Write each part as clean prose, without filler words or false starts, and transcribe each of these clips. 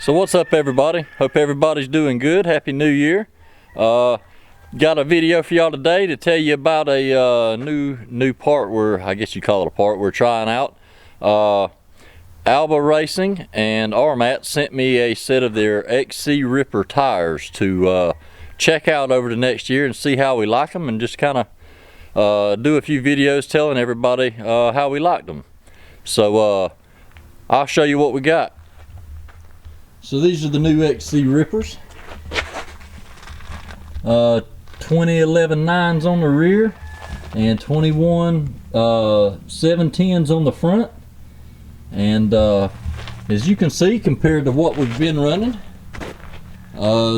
So what's up, everybody? Hope everybody's doing good. Happy New Year. Got a video for y'all today to tell you about a new part I guess you call it a part we're trying out. Alba Racing and RMAT sent me a set of their XC Ripper tires to check out over the next year and see how we like them, and just kind of do a few videos telling everybody how we liked them. So I'll show you what we got. So these are the new XC Rippers. 2011 9s on the rear and 21 710s on the front. And as you can see, compared to what we've been running,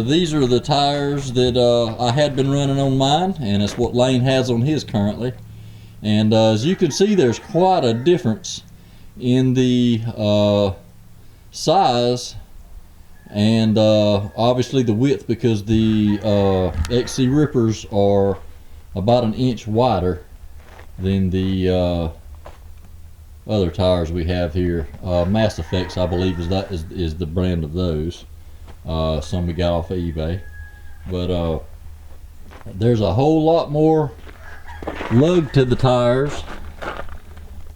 these are the tires that I had been running on mine, and it's what Lane has on his currently. And as you can see, there's quite a difference in the size and obviously the width, because the XC Rippers are about 1 inch wider than the other tires we have here. Mass Effects, I believe, is the brand of those. Some we got off of eBay. But there's a whole lot more lug to the tires.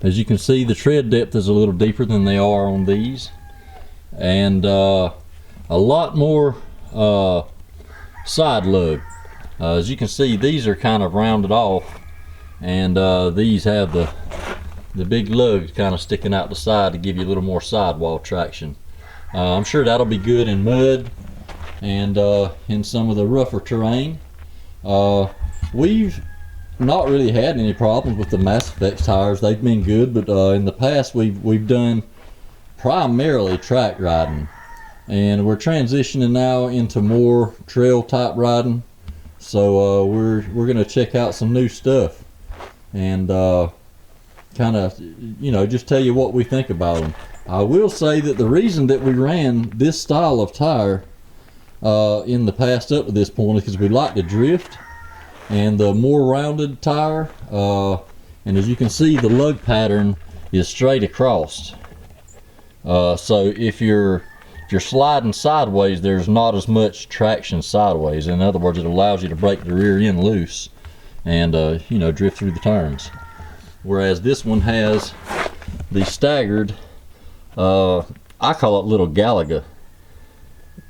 As you can see, the tread depth is a little deeper than they are on these, and a lot more side lug. As you can see, these are kind of rounded off, and these have the big lugs kind of sticking out the side to give you a little more sidewall traction. I'm sure that'll be good in mud and in some of the rougher terrain. We've not really had any problems with the Mass Effects tires. They've been good, but in the past we've done primarily track riding, and we're transitioning now into more trail type riding. So we're gonna check out some new stuff and kind of, you know, just tell you what we think about them. I will say that the reason that we ran this style of tire in the past up to this point is because we like to drift, and the more rounded tire, and as you can see, the lug pattern is straight across. So if you're sliding sideways, there's not as much traction sideways. In other words, it allows you to break the rear end loose and you know, drift through the turns. Whereas this one has the staggered, I call it little Galaga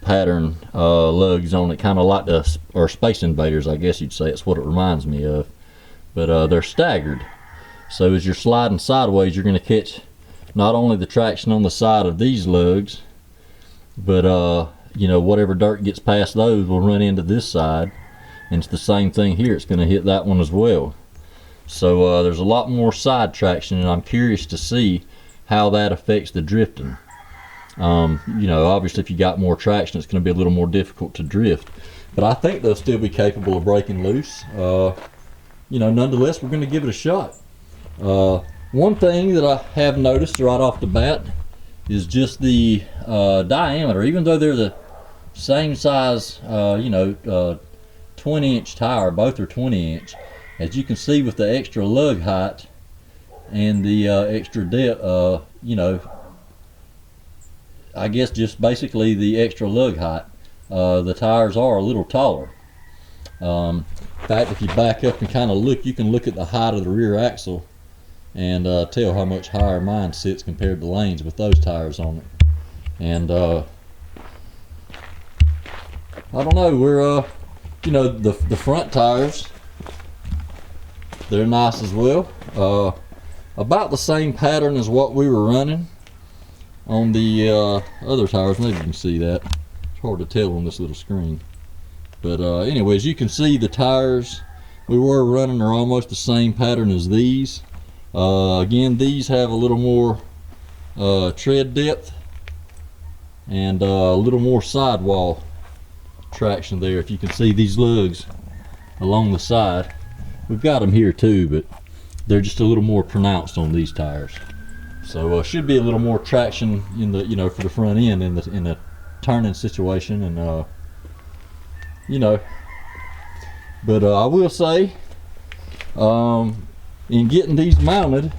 pattern lugs on it, kind of like or Space Invaders, I guess you'd say. It's what it reminds me of. But they're staggered, so as you're sliding sideways, you're going to catch not only the traction on the side of these lugs, but you know, whatever dirt gets past those will run into this side, and it's the same thing here. It's going to hit that one as well. So there's a lot more side traction, and I'm curious to see how that affects the drifting. You know, obviously if you got more traction, it's going to be a little more difficult to drift, but I think they'll still be capable of breaking loose. You know, nonetheless, we're going to give it a shot. One thing that I have noticed right off the bat is just the diameter. Even though they're the same size, you know, 20-inch tire, both are 20-inch. As you can see, with the extra lug height and the extra depth, you know, I guess just basically the extra lug height, the tires are a little taller. In fact, if you back up and kind of look, you can look at the height of the rear axle and tell how much higher mine sits compared to Lane's with those tires on it. And I don't know, we're you know, the front tires, they're nice as well. About the same pattern as what we were running on the other tires. Maybe you can see that. It's hard to tell on this little screen. But anyways, you can see the tires we were running are almost the same pattern as these. Again, these have a little more tread depth and a little more sidewall traction there. If you can see these lugs along the side, we've got them here too, but they're just a little more pronounced on these tires. So should be a little more traction in the, you know, for the front end in the turning situation, and you know. But I will say, in getting these mounted,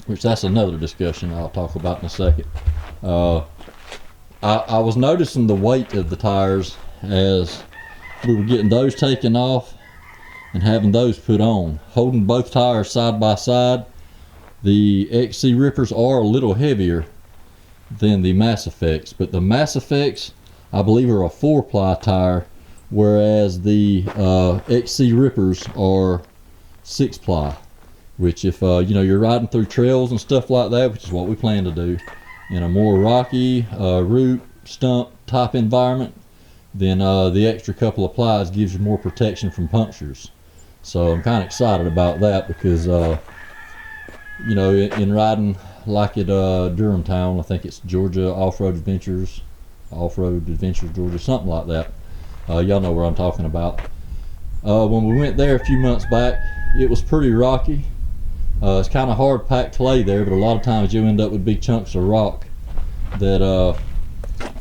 which that's another discussion I'll talk about in a second. I was noticing the weight of the tires as we were getting those taken off and having those put on. Holding both tires side by side, the XC Rippers are a little heavier than the Mass Effects, but the Mass Effects I believe are a 4-ply tire, whereas the XC Rippers are 6-ply, which if you know, you're riding through trails and stuff like that, which is what we plan to do in a more rocky root stump type environment, then the extra couple of plies gives you more protection from punctures. So I'm kind of excited about that because you know, in riding like at Durham Town, I think it's Georgia Offroad Adventures Georgia, something like that. Y'all know where I'm talking about. When we went there a few months back, it was pretty rocky. It's kind of hard packed clay there, but a lot of times you end up with big chunks of rock that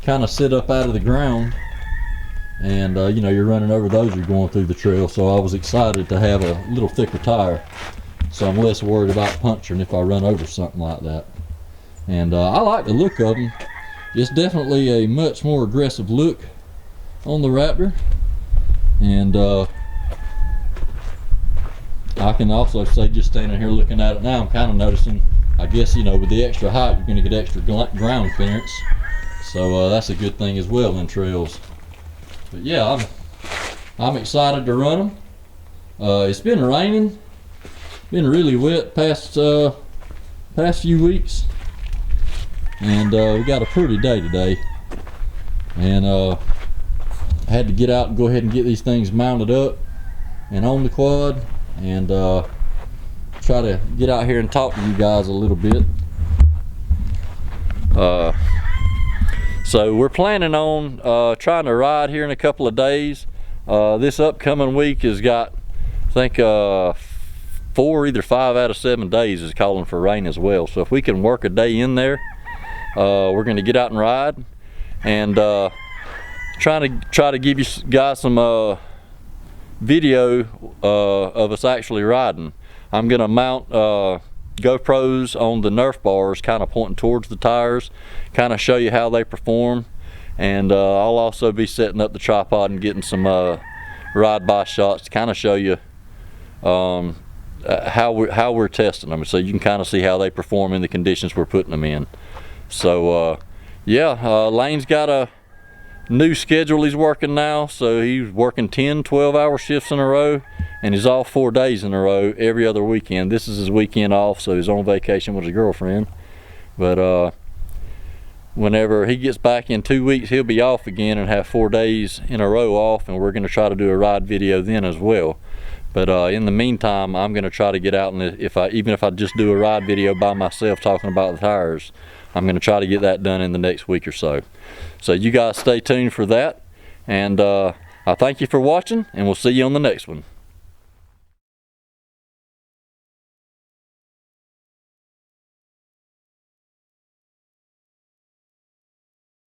kind of sit up out of the ground, and you know, you're running over those, you're going through the trail. So I was excited to have a little thicker tire, so I'm less worried about puncturing if I run over something like that. And I like the look of them. It's definitely a much more aggressive look on the Raptor, and I can also say, just standing here looking at it now, I'm kind of noticing, I guess, you know, with the extra height, you're going to get extra ground clearance, so that's a good thing as well in trails. But yeah, I'm excited to run them. It's been raining, been really wet past few weeks, and we got a pretty day today, and I had to get out and go ahead and get these things mounted up and on the quad, and try to get out here and talk to you guys a little bit. So we're planning on trying to ride here in a couple of days. This upcoming week has got, I think, either 5 out of 7 days is calling for rain as well. So if we can work a day in there, we're going to get out and ride, and try to give you guys some video of us actually riding. I'm going to mount GoPros on the Nerf bars, kind of pointing towards the tires, kind of show you how they perform, and I'll also be setting up the tripod and getting some ride-by shots to kind of show you how we're testing them, so you can kind of see how they perform in the conditions we're putting them in. So yeah, Lane's got a new schedule he's working now, so he's working 10-12 hour shifts in a row, and he's off 4 days in a row every other weekend. This is his weekend off, so he's on vacation with his girlfriend. But whenever he gets back in 2 weeks, he'll be off again and have 4 days in a row off, and we're going to try to do a ride video then as well. But in the meantime, I'm going to try to get out, and even if I just do a ride video by myself talking about the tires, I'm going to try to get that done in the next week or so. So you guys stay tuned for that, and I thank you for watching, and we'll see you on the next one.